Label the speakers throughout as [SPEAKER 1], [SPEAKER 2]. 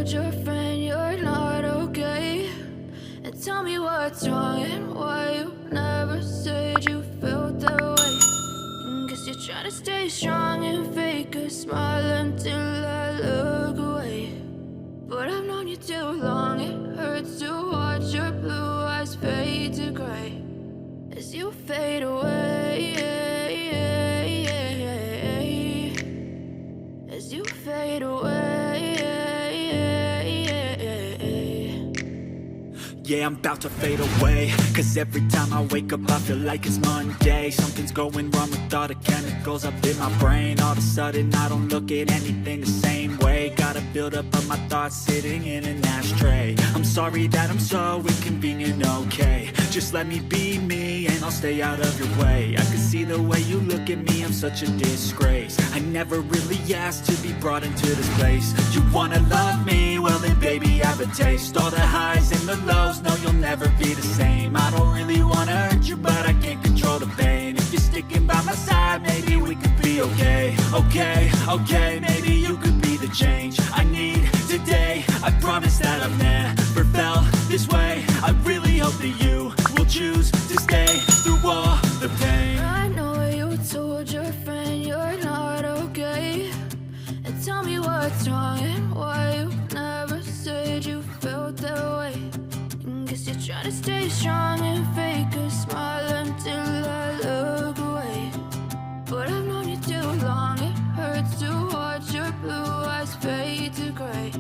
[SPEAKER 1] told your friend you're not okay? And tell me what's wrong and why you never said you felt that way. Guess you're trying to stay strong and fake a smile until I look away. But I've known you too long, it hurts to watch your blue eyes fade to gray as you fade away, as you fade away.
[SPEAKER 2] Yeah, I'm about to fade away, cause every time I wake up I feel like it's Monday. Something's going wrong with all the chemicals up in my brain. All of a sudden I don't look at anything the same way. Gotta build up of my thoughts sitting in an ashtray. I'm sorry that I'm so inconvenient, okay? Just let me be me and I'll stay out of your way. I can see the way you look at me, I'm such a disgrace. I never really asked to be brought into this place. You wanna love me? Well then baby I have a taste. All the highs and the lows, no you'll never be the same. I don't really wanna hurt you but I can't control the pain. If you're sticking by my side maybe we could be okay. Okay, maybe you could be the change I need today. I promise that I've never felt this way. I really hope that you will choose to stay through all the pain.
[SPEAKER 1] I know you told your friend you're not okay. And tell me what's wrong and why you never said you felt that way. Guess you're trying to stay strong and fake a smile until I look away. But I've known you too long, it hurts to watch your blue eyes fade to gray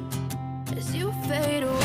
[SPEAKER 1] as you fade away.